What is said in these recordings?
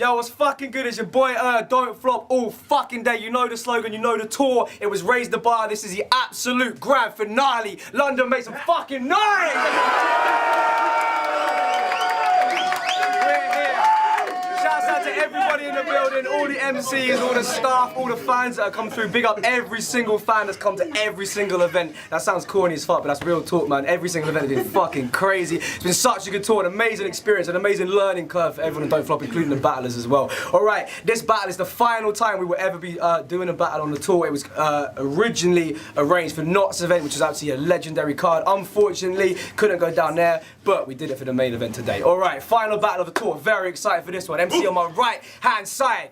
Yo, what's fucking good is your boy don't flop all fucking day. You know the slogan, you know the tour. It was Raise the Bar. This is the absolute grand finale. London, make some fucking noise! Shouts out to everybody in the building, all the MCs, all the staff, all the fans that have come through. Big up every single fan that's come to every single event. That sounds corny as fuck, but that's real talk, man. Every single event has been fucking crazy. It's been such a good tour, an amazing experience, an amazing learning curve for everyone in Don't Flop, including the battlers as well. Alright, this battle is the final time we will ever be doing a battle on the tour. It was originally arranged for Knott's event, which was actually a legendary card. Unfortunately, couldn't go down there, but we did it for the main event today. Alright, final battle of the tour. Very excited for this one. MC on my right hand side.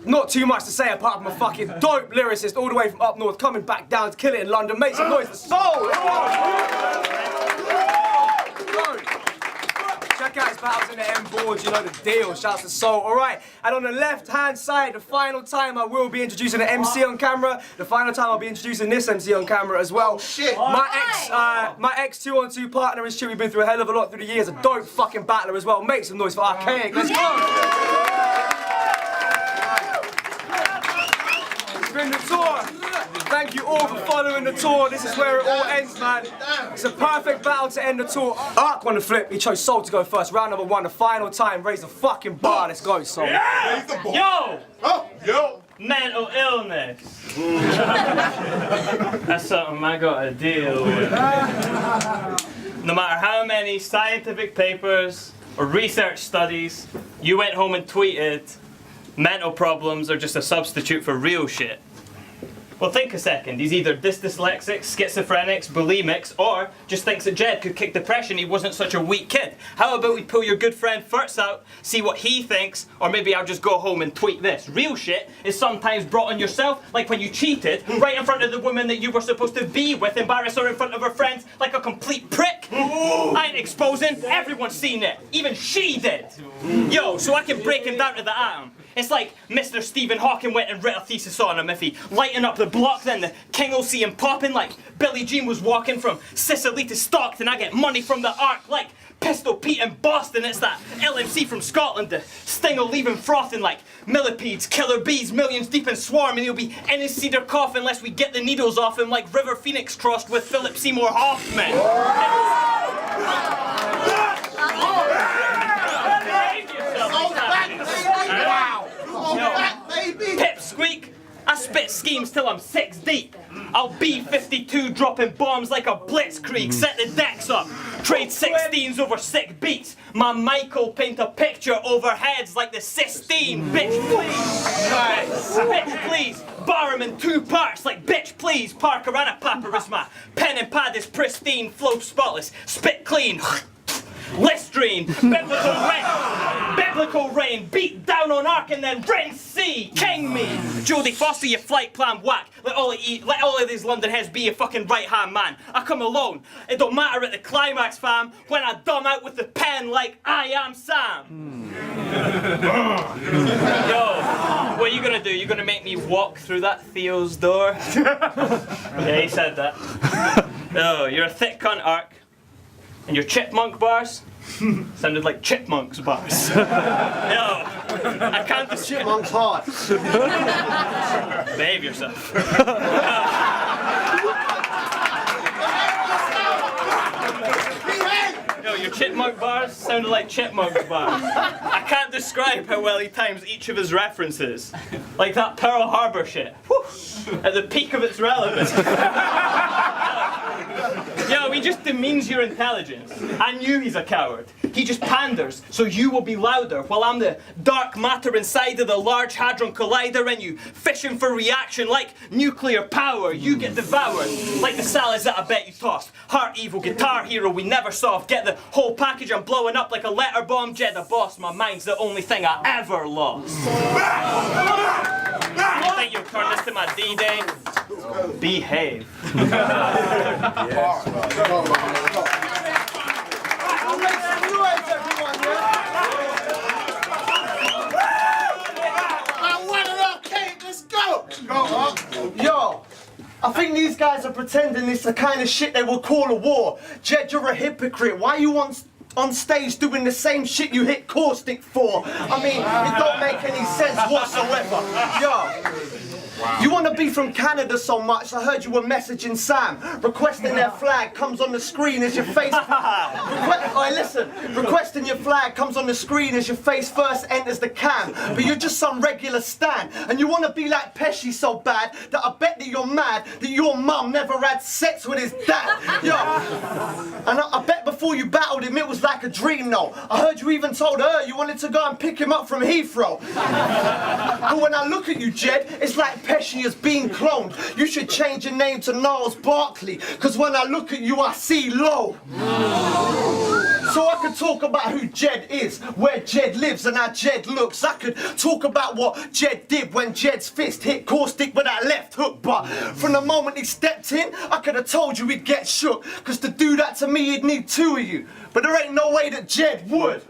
Not too much to say apart from a fucking dope lyricist all the way from up north coming back down to kill it in London. Make some noise for Soul! Check out his battles in the M boards, you know the deal. Shouts to Soul. Alright, and on the left hand side, the final time I will be introducing an MC on camera. The final time I'll be introducing this MC on camera as well. Shit. My ex 2-on-2 partner and shit, we've been through a hell of a lot through the years. A dope fucking battler as well. Make some noise for ARKAIC. Let's go! It's been the tour. Thank you all for following the tour. This is where it all ends, man. It's a perfect battle to end the tour. Ark won the flip. He chose Soul to go first. Round number 1, the final time. Raise the fucking bar. Let's go, Soul. Yeah! Yo! Oh, yo! Mental illness. That's something I gotta deal with. No matter how many scientific papers or research studies you went home and tweeted, mental problems are just a substitute for real shit. Well, think a second. He's either dyslexics, schizophrenics, bulimics, or just thinks that Jed could kick depression. He wasn't such a weak kid. How about we pull your good friend Furtz out, see what he thinks, or maybe I'll just go home and tweet this. Real shit is sometimes brought on yourself, like when you cheated, right in front of the woman that you were supposed to be with, embarrass her in front of her friends like a complete prick. I ain't exposing, everyone's seen it. Even she did. Yo, so I can break him down to the atom. It's like Mr. Stephen Hawking went and wrote a thesis on him. If he lighten up the block, then the king will see him popping like Billie Jean was walking from Sicily to Stockton. I get money from the Ark like Pistol Pete in Boston. It's that LMC from Scotland. The sting will leave him frothing like millipedes, killer bees, millions deep in swarm, and he'll be in his cedar cough unless we get the needles off him like River Phoenix crossed with Philip Seymour Hoffman. Pipsqueak, I spit schemes till I'm 6 deep. I'll be 52 dropping bombs like a blitzkrieg. Set the decks up, trade 16s over sick beats. My Michael paint a picture over heads like the Sistine. Bitch please, bitch please. Bar him in 2 parts like bitch please. Parker and a papyrus. My pen and pad is pristine, flow spotless, spit clean. Listerine, biblical rain, beat down on Ark and then rinse sea, king me. Jodie Foster, your flight plan whack. Let all of these London heads be your fucking right hand man. I come alone. It don't matter at the climax, fam. When I dumb out with the pen like I am Sam. Yo, what are you gonna do? You gonna make me walk through that Theo's door? Yeah, he said that. Oh, you're a thick cunt, Ark. And your chipmunk bars sounded like chipmunks bars. Yo, I can't describe. Chipmunk's hot. Behave yourself. Yo, your chipmunk bars sounded like chipmunks bars. I can't describe how well he times each of his references. Like that Pearl Harbor shit. Whew, at the peak of its relevance. Yo, he just demeans your intelligence. I knew he's a coward. He just panders, so you will be louder, while I'm the dark matter inside of the Large Hadron Collider, and you fishing for reaction like nuclear power. You get devoured, like the salads that I bet you tossed. Heart evil, guitar hero we never solved. Get the whole package, I'm blowing up like a letter bomb. Jed the boss, my mind's the only thing I ever lost. You think you'll turn this to my D-Day? Behave. Yo, I think these guys are pretending it's the kind of shit they would call a war. Jed, you're a hypocrite. Why you want on stage doing the same shit you hit caustic for. I mean, it don't make any sense whatsoever. Yo. You want to be from Canada so much, I heard you were messaging Sam, requesting their flag comes on the screen as your face... requesting your flag comes on the screen as your face first enters the cam, but you're just some regular stan, and you want to be like Pesci so bad that I bet that you're mad that your mum never had sex with his dad. Yo, and I bet before you battled him it was like a dream though. I heard you even told her you wanted to go and pick him up from Heathrow. But when I look at you, Jed, it's like Pesci has been cloned. You should change your name to Gnarls Barkley, because when I look at you I see low. So I could talk about who Jed is, where Jed lives and how Jed looks. I could talk about what Jed did when Jed's fist hit caustic with that left hook, but from the moment he stepped in I could have told you he'd get shook, because to do that to me he'd need two of you, but there ain't no way that Jed would.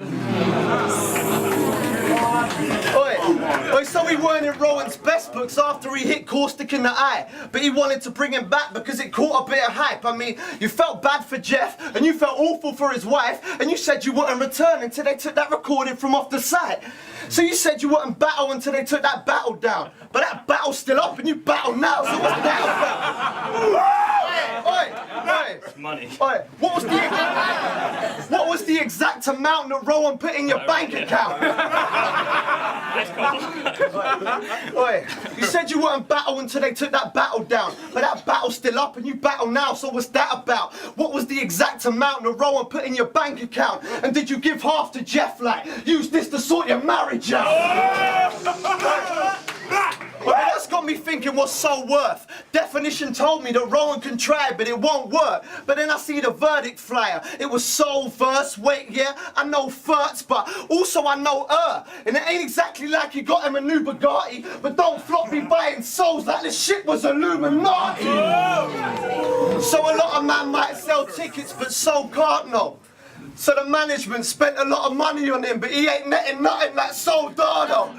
Oi, so he weren't in Rowan's best books after he hit caustic in the eye, but he wanted to bring him back because it caught a bit of hype. I mean, you felt bad for Jeff and you felt awful for his wife, and you said you wouldn't return until they took that recording from off the site. So you said you wouldn't battle until they took that battle down, but that battle's still up and you battle now, so what's that about? Money. Oi, what was the exact amount that Rowan put in your bank account? Oi, you said you wouldn't battle until they took that battle down, but that battle's still up and you battle now, so what's that about? What was the exact amount that Rowan put in your bank account? And did you give half to Jeff, like, use this to sort your marriage out? Well, that's got me thinking what's so worth. Definition told me that Rowan can try, but it won't work. But then I see the verdict flyer. It was soul verse. Wait, yeah, I know Furts, but also I know and it ain't exactly like he got him a new Bugatti, but don't flop me buying souls like this shit was Illuminati. So a lot of man might sell tickets, but so can't no. So the management spent a lot of money on him, but he ain't netting nothing like Soldado.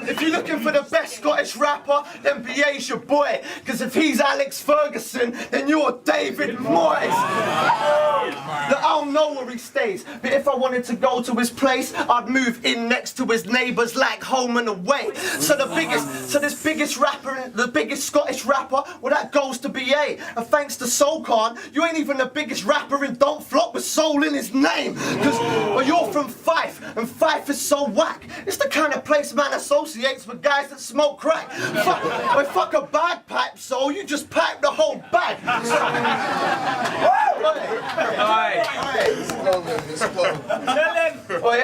If you're looking for the best Scottish rapper, then BA's your boy. Because if he's Alex Ferguson, then you're David Moyes. I don't know where he stays, but if I wanted to go to his place, I'd move in next to his neighbours like home and away. So this biggest rapper, the biggest Scottish rapper, well that goes to BA. And thanks to Soulcan, you ain't even the biggest rapper and don't flop with soul in his name. Because well, you're from Fife, and Fife is so whack. It's the kind of place man associates with guys that smoke crack. Fuck a bagpipe, so you just pipe the whole bag.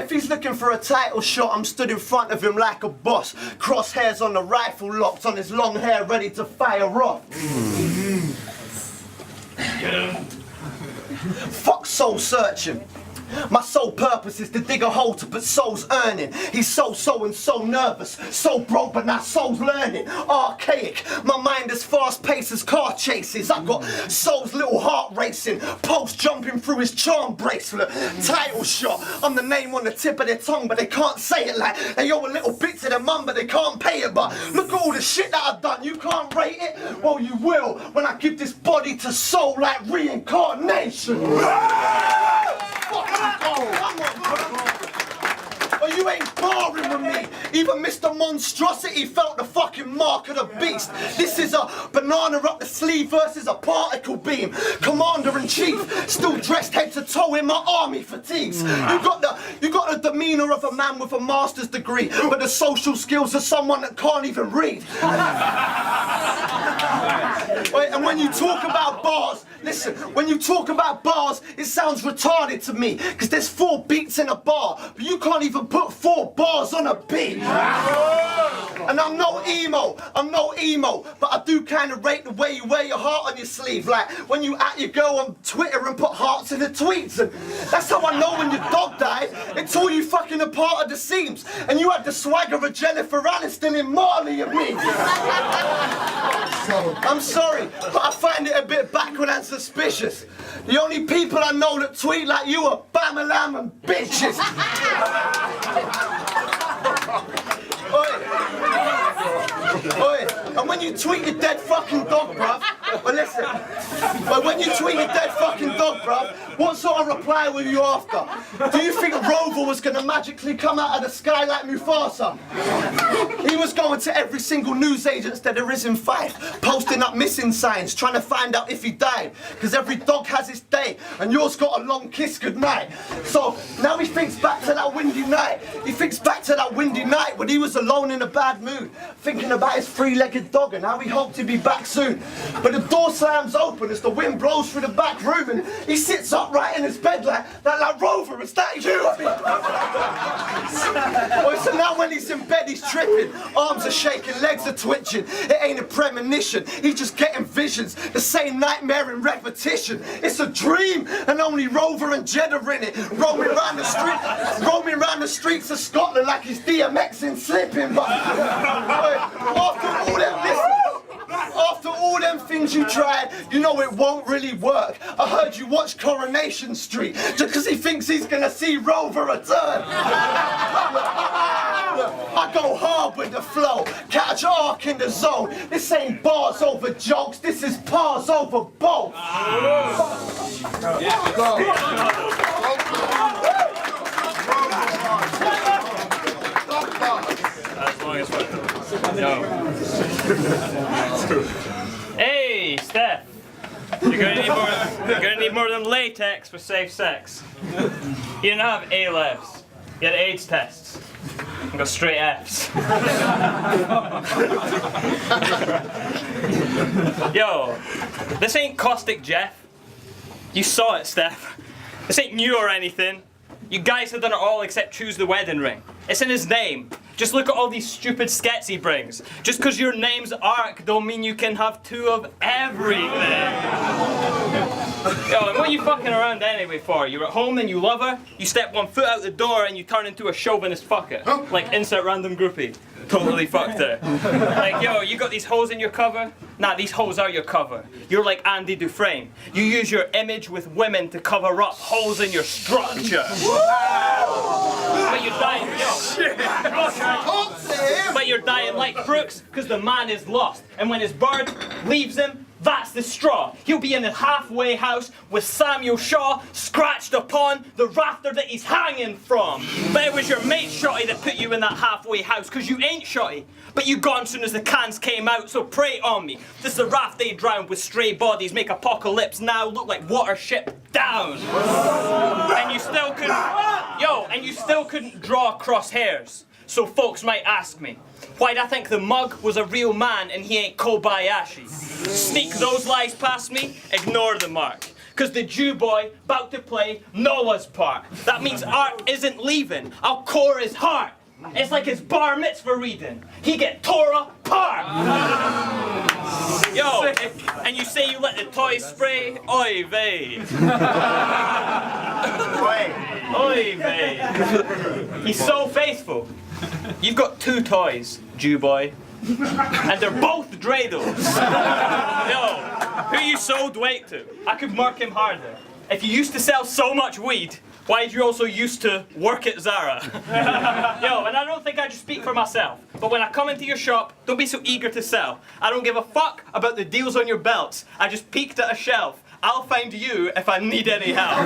If he's looking for a title shot, I'm stood in front of him like a boss. Crosshairs on the rifle locked on his long hair, ready to fire off. Get him. Fuck soul searching. My sole purpose is to dig a hole to put soul's earning. He's so and so nervous, so broke but now soul's learning. Archaic, my mind as fast paced as car chases. I got soul's little heart racing, pulse jumping through his charm bracelet. Title shot, I'm the name on the tip of their tongue but they can't say it, like they owe a little bit to their mum but they can't pay it. But look at all the shit that I've done, you can't rate it? Well you will when I give this body to soul like reincarnation. Oh, you ain't barring with me. Even Mr. Monstrosity felt the fucking mark of the beast. This is a banana up the sleeve versus a particle beam. Commander-in-Chief, still dressed head to toe in my army fatigues. You got the demeanor of a man with a master's degree, but the social skills of someone that can't even read. Wait, and when you talk about bars, listen, when you talk about bars, it sounds retarded to me, because there's 4 beats in a bar, but you can't even put 4 bars on a beat. And I'm no emo, but I do kind of rate the way you wear your heart on your sleeve, like when you at your girl on Twitter and put hearts in the tweets, and that's how I know when your dog died, it tore you fucking apart at the seams, and you had the swagger of Jennifer Aniston in Marley and me. I'm sorry, but I find it a bit backward and suspicious. The only people I know that tweet like you are Bamalam and bitches. Oi, and when you tweet your dead fucking dog, bruv, but listen, but when you tweet your dead fucking dog, bruv, what sort of reply were you after? Do you think Rover was gonna magically come out of the sky like Mufasa? He was going to every single news agent that there is in Fife, posting up missing signs, trying to find out if he died, because every dog has its day, and yours got a long kiss goodnight. So now he thinks back to that windy night. He thinks back to that windy night when he was alone in a bad mood, thinking about his three-legged dog and how he hoped to be back soon. But the door slams open as the wind blows through the back room, and he sits upright in his bed like Rover, is that you? Well, so now when he's in bed, he's tripping. Arms are shaking, legs are twitching. It ain't a premonition, he's just getting visions. The same nightmare in repetition. It's a dream, and only Rover and Jed are in it. Roaming around the streets of Scotland like he's DMXing slipping. But after all them things you tried, you know it won't really work. I heard you watch Coronation Street just because he thinks he's gonna see Rover return. I go hard with the flow, catch arc in the zone. This ain't bars over jokes, this is pars over both. As long as no. Hey, Steph. You're gonna need more than latex for safe sex. You didn't have A-levs. You had AIDS tests. You got straight Fs. Yo, this ain't Caustic Jeff. You saw it, Steph. This ain't new or anything. You guys have done it all except choose the wedding ring. It's in his name. Just look at all these stupid skets he brings. Just because your name's ARK don't mean you can have two of everything. Yo, and what are you fucking around anyway for? You're at home and you love her, you step one foot out the door and you turn into a chauvinist fucker. Like insert random groupie. Totally fucked her. Like, yo, you got these hoes in your cover? Nah, these hoes are your cover. You're like Andy Dufresne. You use your image with women to cover up holes in your structure. But you're dying, but you're dying like Brooks because the man is lost. And when his bird leaves him, that's the straw. He'll be in a halfway house with Samuel Shaw scratched upon the rafter that he's hanging from. But it was your mate Shotty that put you in that halfway house, because you ain't Shotty. But you gone soon as the cans came out, so pray on me. This is the raft they drowned with stray bodies, make apocalypse now look like Watership Down. And you still couldn't draw crosshairs. So folks might ask me, why'd I think the mug was a real man and he ain't Kobayashi? Sneak those lies past me, ignore the mark. Cause the Jew boy about to play Noah's part. That means Art isn't leaving, I'll core his heart. It's like his bar mitzvah reading. He get tore apart. Yo, and you say you let the toys spray? Oy vey. Oy vey. He's so faithful. You've got two toys, Jew boy. And they're both dreidels. Yo, who you sold weight to? I could mark him harder. If you used to sell so much weed, why did you also used to work at Zara? Yo, and I don't think I just speak for myself, but when I come into your shop, don't be so eager to sell. I don't give a fuck about the deals on your belts. I just peeked at a shelf. I'll find you if I need any help.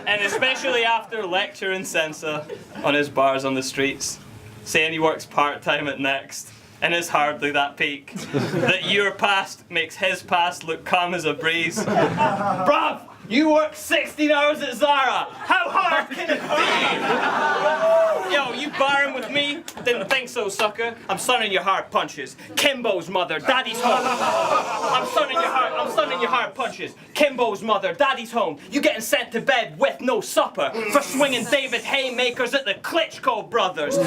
And especially after lecturing Sensa on his bars on the streets, saying he works part-time at Next, and is hardly that peak. That your past makes his past look calm as a breeze. Bruv, you work 16 hours at Zara. How hard can it be? Yo, you barring with me? Didn't think so, sucker. I'm sunning your hard punches. Kimbo's mother, daddy's home. I'm sunning your hard punches. Kimbo's mother, daddy's home. You getting sent to bed with no supper for swinging David haymakers at the Klitschko brothers.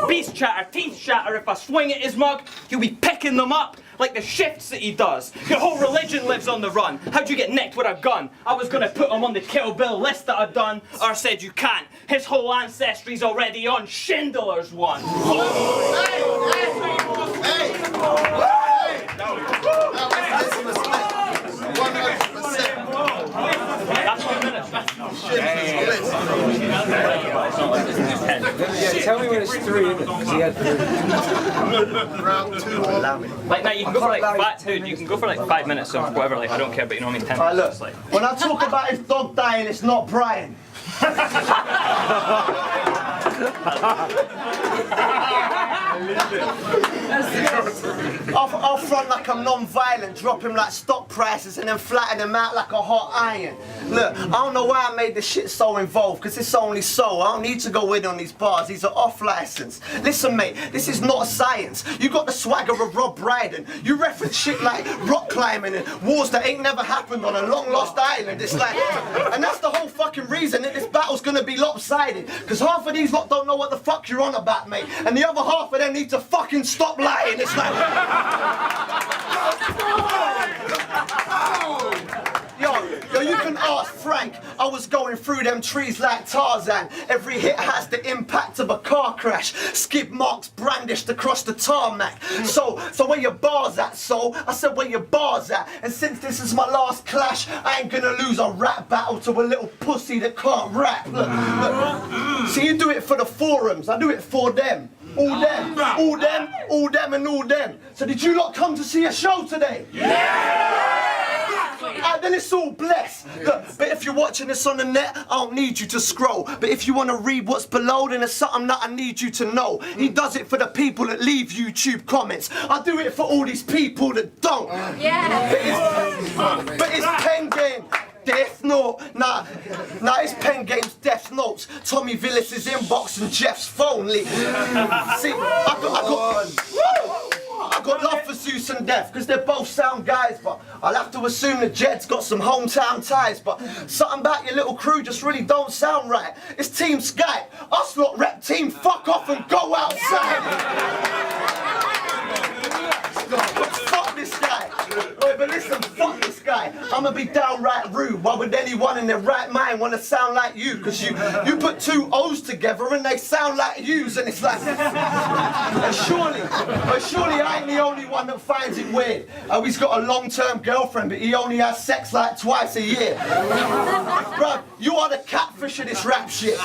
Beast chatter, teeth shatter. If I swing at his mug, he'll be picking them up like the shifts that he does. Your whole religion lives on the run. How'd you get nicked with a gun? I was gonna put him on the Kill Bill list that I'd done. Or said you can't. His whole ancestry's already on Schindler's one. That's 1 minute. Yeah, tell me when it's 3, isn't it? 'Cause he had 3. Like, now you can go for like you can go for like 5 minutes or whatever. Like, I don't care, but you know what I mean. 10 Look, minutes. Like, when I talk about his dog dying, it's not Brian. I'll front like I'm non-violent, drop him like stock prices and then flatten him out like a hot iron. Look, I don't know why I made this shit so involved, because it's only so. I don't need to go in on these bars, these are off license. Listen mate, this is not science. You got the swagger of Rob Brydon. You reference shit like rock climbing and wars that ain't never happened on a long lost island. It's like, and that's the whole fucking reason that this battle's gonna be lopsided. Because half of these lot don't know what the fuck you're on about, mate. And the other half of them need to fucking stop lying. It's like... Yo, you can ask Frank. I was going through them trees like Tarzan. Every hit has the impact of a car crash. Skid marks brandished across the tarmac. So where your bars at, soul? I said where your bars at. And since this is my last clash, I ain't gonna lose a rap battle to a little pussy that can't rap. Look. See, you do it for the forums. I do it for them. All them, all them, all them and all them. So did you lot come to see a show today? Yeah! Then it's all blessed. Look, but if you're watching this on the net, I don't need you to scroll. But if you want to read what's below, then there's something that I need you to know. He does it for the people that leave YouTube comments. I do it for all these people that don't. Yeah. But it's pen game. Death Note. Nah, it's pen games, Death Notes. Tommy Villis's inbox and Jeff's phone leak. See, I got love for Zeus and Def, because they're both sound guys, but I'll have to assume that Jed's got some hometown ties, but something about your little crew just really don't sound right. It's Team Skype. Us lot rep team, fuck off and go outside. Fuck this guy. Wait, but listen, fuck this guy. I'ma be downright rude. Why would anyone in their right mind want to sound like you? Because you put two O's together and they sound like yous, and it's like... And surely I ain't the only one that finds it weird. He's got a long-term girlfriend, but he only has sex like twice a year. Bruh, you are the catfish of this rap shit.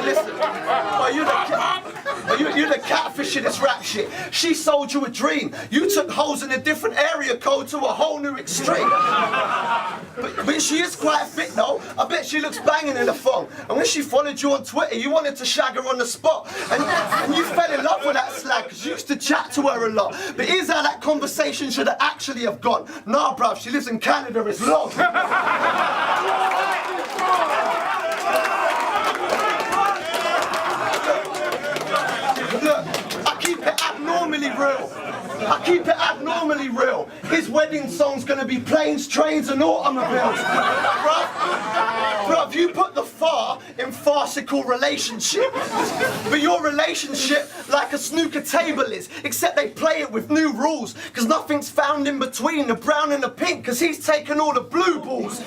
Listen. You're the catfish of this rap shit. She sold you a dream. You took hoes in a different area code to a whole new extreme. But she is quite fit though. I bet she looks banging in the phone. And when she followed you on Twitter, you wanted to shag her on the spot. And you fell in love with that slag because you used to chat to her a lot. But here's how that conversation should have actually have gone. Nah, bruv, she lives in Canada, it's long. Look, I keep it abnormally real. I keep it abnormally real. His wedding song's gonna be planes, trains and automobiles. Bruv, you put the far in farcical relationship. But your relationship like a snooker table is, except they play it with new rules. Cause nothing's found in between the brown and the pink, cause he's taken all the blue balls.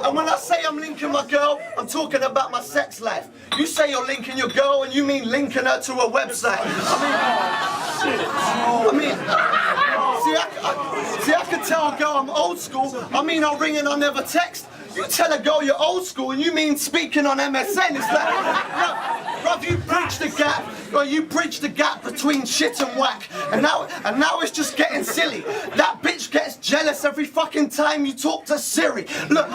And when I say I'm linking my girl, I'm talking about my sex life. You say you're linking your girl and you mean linking her to a website. See, I can tell a girl I'm old school. I mean, I'll ring and I'll never text. You tell a girl you're old school and you mean speaking on MSN. It's like, bruv, you bridge the gap. Well, you bridge the gap between shit and whack. And now it's just getting silly. That bitch gets jealous every fucking time you talk to Siri. Look.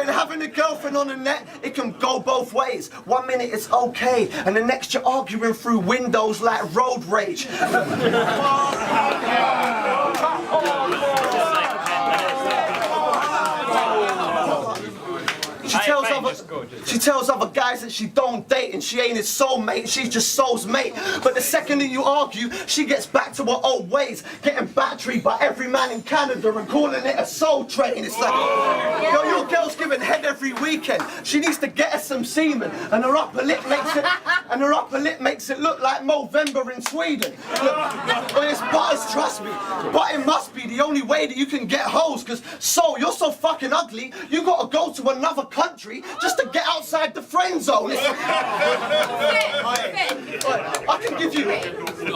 Having a girlfriend on the net, it can go both ways. 1 minute it's okay, and the next you're arguing through windows like road rage. She tells other guys that she don't date and she ain't his soulmate, she's just soul's mate. But the second that you argue, she gets back to her old ways, getting battered by every man in Canada and calling it a soul train. It's like, yo, your girl's giving head every weekend. She needs to get her some semen, and her upper lip makes it look like Movember in Sweden. Look, but it's butters, trust me. But it must be the only way that you can get hoes, because you're so fucking ugly, you gotta go to another country just just to get outside the friend zone. I can give you,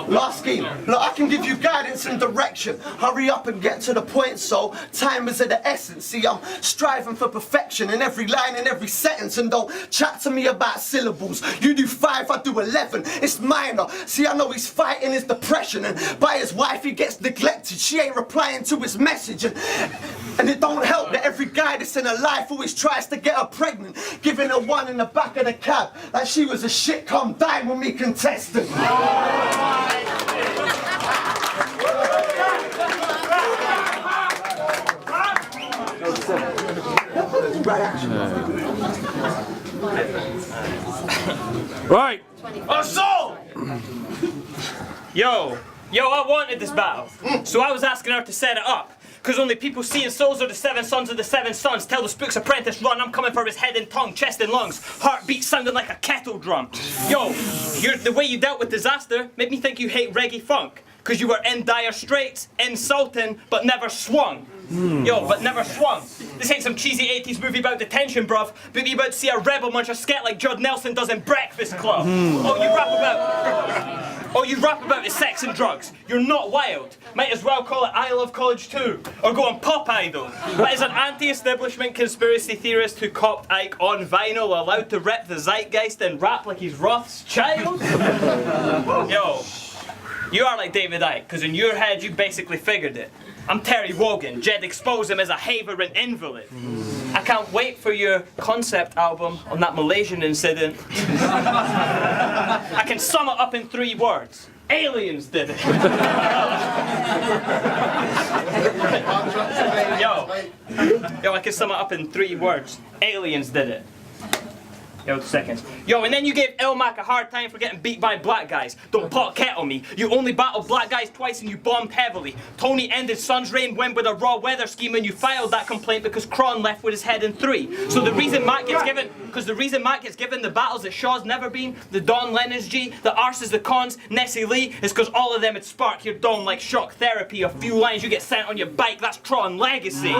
last scheme, look, I can give you guidance and direction. Hurry up and get to the point, so time is of the essence. See, I'm striving for perfection in every line and every sentence, and don't chat to me about syllables. You do 5, I do 11, it's minor. See, I know he's fighting his depression, and by his wife he gets neglected. She ain't replying to his message, and it don't help that every guy that's in her life always tries to get her pregnant, giving her one in the back of the cab like she was a shit come dine with me contestant. Right. Assault! Yo, I wanted this battle, so I was asking her to set it up. Cause only people seeing souls are the 7 sons of the 7 sons. Tell the Spook's apprentice run, I'm coming for his head and tongue, chest and lungs. Heartbeat sounding like a kettle drum. Yo, the way you dealt with disaster made me think you hate reggae funk. Cause you were in dire straits, insulting, but never swung. Yo, but never swung. This ain't some cheesy 80s movie about detention, bruv. But you about to see a rebel munch a sket like Judd Nelson does in Breakfast Club. Oh, you rap about his sex and drugs. You're not wild. Might as well call it I Love College 2, or go on Pop Idol. But as an anti-establishment conspiracy theorist who copped ARKAIC on vinyl, allowed to rep the zeitgeist and rap like he's Roth's child? Yo, you are like David Icke, because in your head you basically figured it. I'm Terry Wogan. Jed exposed him as a haver and invalid. I can't wait for your concept album on that Malaysian incident. I can sum it up in 3 words. Aliens did it. Yo, I can sum it up in 3 words. Aliens did it. Yo, 2 seconds. Yo, and then you gave Ilmac a hard time for getting beat by black guys. Don't pot kettle me. You only battled black guys twice and you bombed heavily. Tony ended Sun's reign win with a raw weather scheme, and you filed that complaint because Cron left with his head in 3. So the reason Matt gets given, the battles that Shaw's never been, the Don Lennon's G, the arses, the cons, Nessie Lee, is because all of them would spark your dome like shock therapy. A few lines you get sent on your bike, that's Tron legacy.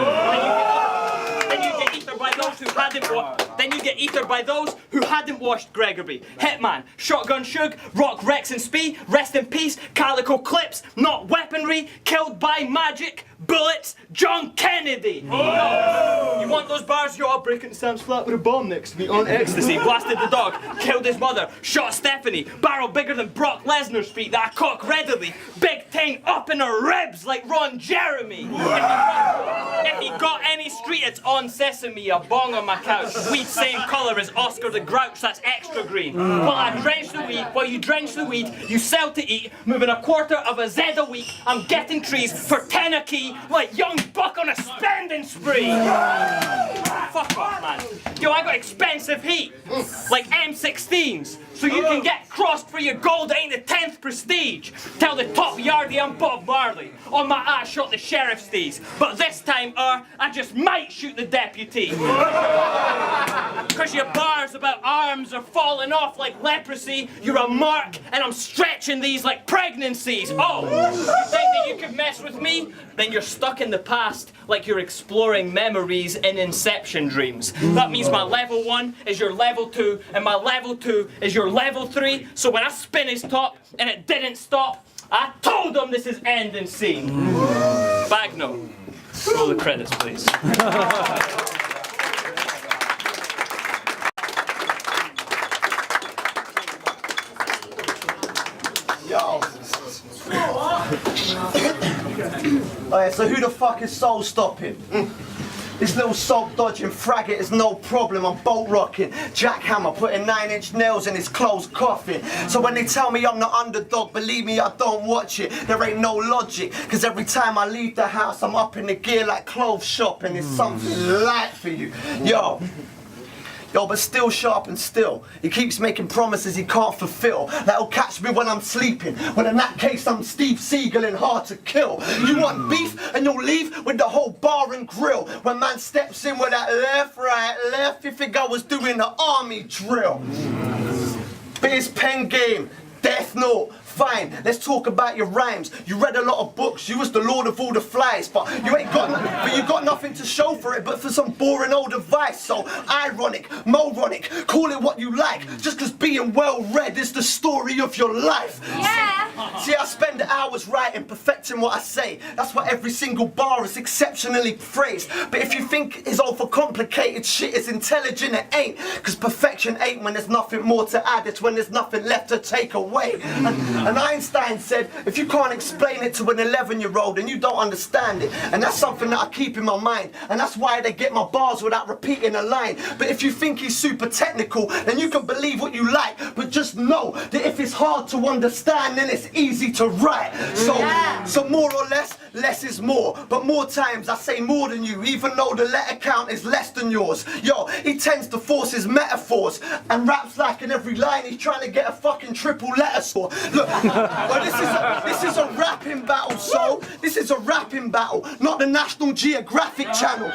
Then you get ethered by those who hadn't watched Gregory. Hitman, Shotgun Shug, Rock Rex and Spee, rest in peace, Calico Clips, not weaponry, killed by magic, bullets, John Kennedy. Oh. You want those bars? Yo, I'll break it and stands flat with a bomb next to me on ecstasy. Blasted the dog, killed his mother, shot Stephanie, barrel bigger than Brock Lesnar's feet that I cock readily, big ting up in her ribs like Ron Jeremy. If he got any street, it's on Sesame, a bong on my couch, weed same colour as Oscar the Grouch, that's extra green. While you drench the weed, you sell to eat, moving a quarter of a Z a week, I'm getting trees for 10 a key, like young buck on a spending spree. Fuck off, man. Yo, I got expensive heat, like M16s, so you can get crossed for your gold ain't the 10th prestige. Tell the top yardie I'm Bob Marley. On my ass shot the sheriff's steez, but this time, I just might shoot the deputy. Cause your bars about arms are falling off like leprosy. You're a mark, and I'm stretching these like pregnancies. Oh, you think that you could mess with me? Then you're stuck in the past, like you're exploring memories in Inception dreams. That means my level 1 is your level 2, and my level 2 is your level 3. So when I spin his top, and it didn't stop, I told him this is ending scene. Bag note. Roll the credits, please. Yo. Alright, so who the fuck is soul stopping? This little soap dodging fraggot is no problem. I'm bolt rocking, jackhammer, putting 9-inch nails in his closed coffin. So when they tell me I'm the underdog, believe me, I don't watch it. There ain't no logic, cause every time I leave the house, I'm up in the gear like clothes shopping. It's something light for you. Yo, but still sharp and still. He keeps making promises he can't fulfill. That'll catch me when I'm sleeping. When in that case I'm Steve Seagal and hard to kill. You want beef and you'll leave with the whole bar and grill. When man steps in with that left, right, left, you think I was doing the army drill. But his pen game Death Note. Fine, let's talk about your rhymes. You read a lot of books, you was the Lord of all the flies, but you got nothing to show for it but for some boring old advice. So ironic, moronic, call it what you like, just cause being well read is the story of your life. Yeah. See, I spend hours writing, perfecting what I say. That's why every single bar is exceptionally phrased. But if you think it's overcomplicated shit is intelligent, it ain't. Cause perfection ain't when there's nothing more to add, it's when there's nothing left to take away. And Einstein said, if you can't explain it to an 11-year-old, then you don't understand it. And that's something that I keep in my mind. And that's why they get my bars without repeating a line. But if you think he's super technical, then you can believe what you like. But just know that if it's hard to understand, then it's easy to write. So more or less is more. But more times I say more than you, even though the letter count is less than yours. Yo, he tends to force his metaphors and raps like in every line he's trying to get a fucking triple letter score. Look, well, this is a rapping battle, so this is a rapping battle, not the National Geographic Channel.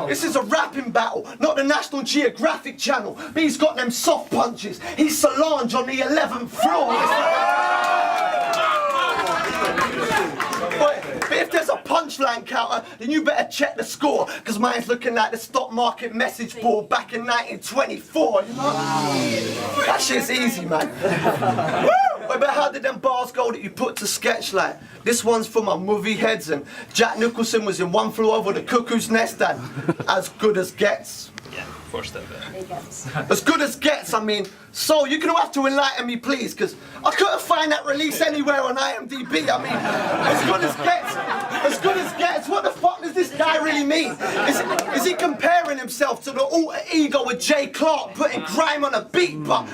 This is a rapping battle, not the National Geographic Channel. But he's got them soft punches. He's Solange on the 11th floor. But if there's a punchline counter, then you better check the score, because mine's looking like the stock market message board back in 1924, you know? That shit's easy, man. Wait, but how did them bars go that you put to sketch like? This one's for my movie heads, and Jack Nicholson was in One Flew Over the Cuckoo's Nest, and as good as gets. Yeah, first step there. As good as gets, I mean. So you're gonna have to enlighten me, please, because I couldn't find that release anywhere on IMDb. I mean, as good as gets, as good as gets. What the fuck does this guy really mean? Is he comparing himself to the alter ego of Jay Clark, putting grime on a beat? But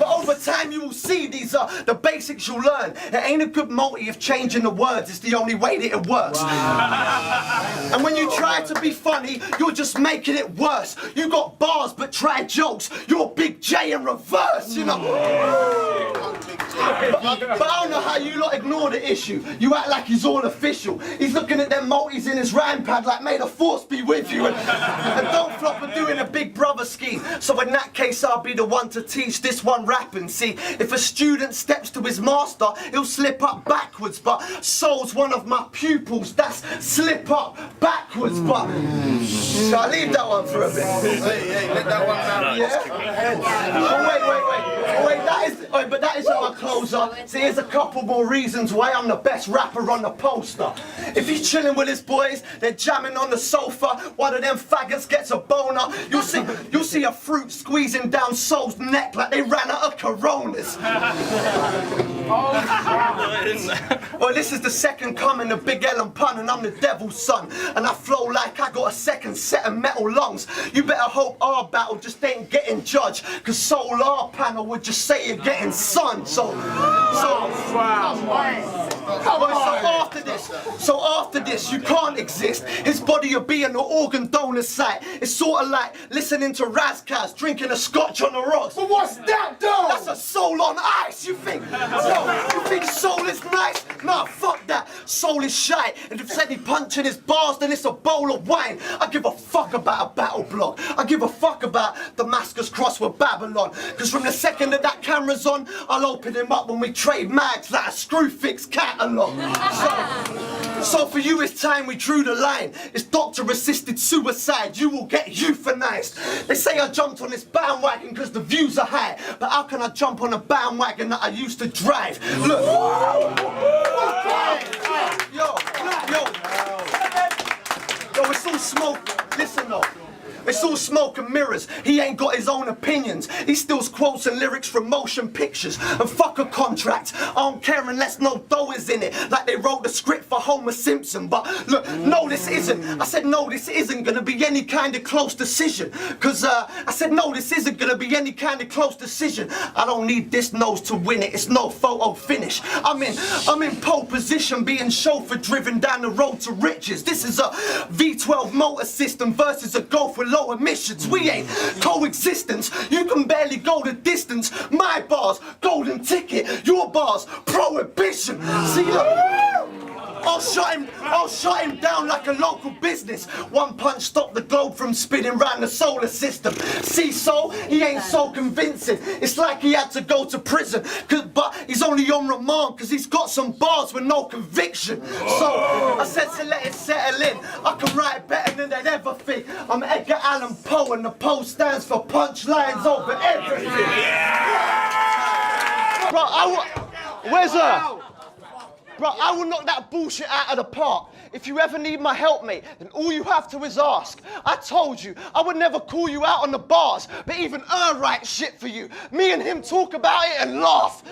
over time you will see these are the basics you'll learn. It ain't a good multi of changing the words. It's the only way that it works. Wow. And when you try to be funny, you're just making it worse. You got bars but try jokes. You're Big J in reverse, you know. But I don't know how you lot ignore the issue. You act like he's all official. He's looking at them multis in his rhyme pad like, may the force be with you. And don't flop for doing a big brother scheme. So in that case, I'll be the one to teach this one rapping. See, if a student steps to his master, he'll slip up backwards. But so's one of my pupils. That's slip up backwards. But shall I leave that one for a bit? Hey, let that one down. Yeah? Oh, wait, but that isn't my closer. See, here's a couple more reasons why I'm the best rapper on the poster. If he's chilling with his boys, they're jamming on the sofa, one of them faggots gets a boner, you'll see a fruit squeezing down Soul's neck like they ran out of Coronas. Well, this is the second coming of Big L and Pun, and I'm the devil's son, and I flow like I got a second set of metal lungs. You better hope our battle just ain't getting judged, cause Soul our panel would just say you're getting sun. So after this, you can't exist. His body will be in the organ donor site. It's sort of like listening to Razkaz drinking a scotch on the rocks. But what's that though? That's a soul on ice, you think? You think soul is nice? Nah, fuck that. Soul is shite. And if it's any punch in his bars, then it's a bowl of wine. I give a fuck about a battle block. I give a fuck about Damascus cross with Babylon. Cause from the second that camera's on, I'll open him up when we trade mags like a Screwfix catalogue. So for you it's time we drew the line. It's doctor-assisted suicide. You will get euthanized. They say I jumped on this bandwagon because the views are high. But how can I jump on a bandwagon that I used to drive? Look. Yo, it's all smoke. Listen though. It's all smoke and mirrors. He ain't got his own opinions. He steals quotes and lyrics from motion pictures. And fuck a contract. I don't care unless no dough is in it. Like they wrote the script for Homer Simpson. But look, no, this isn't. I said no, this isn't gonna be any kind of close decision. Cause I said no, this isn't gonna be any kind of close decision. I don't need this nose to win it. It's no photo finish. I'm in pole position, being chauffeur driven down the road to riches. This is a V12 motor system versus a Golf with low emissions. We ain't coexistence. You can barely go the distance. My bars, golden ticket. Your bars, prohibition. See, look. I'll shut him down like a local business. One punch stopped the globe from spinning round the solar system. See, so he ain't so convincing. It's like he had to go to prison, but he's only on remand because he's got some bars with no conviction. So I said to let it settle in. I can write better than they'd ever think. I'm Edgar Allan Poe, and the Poe stands for punchlines over everything. Bro, where's her? Bro, I will knock that bullshit out of the park. If you ever need my help, mate, then all you have to is ask. I told you, I would never call you out on the bars, but even writes shit for you. Me and him talk about it and laugh.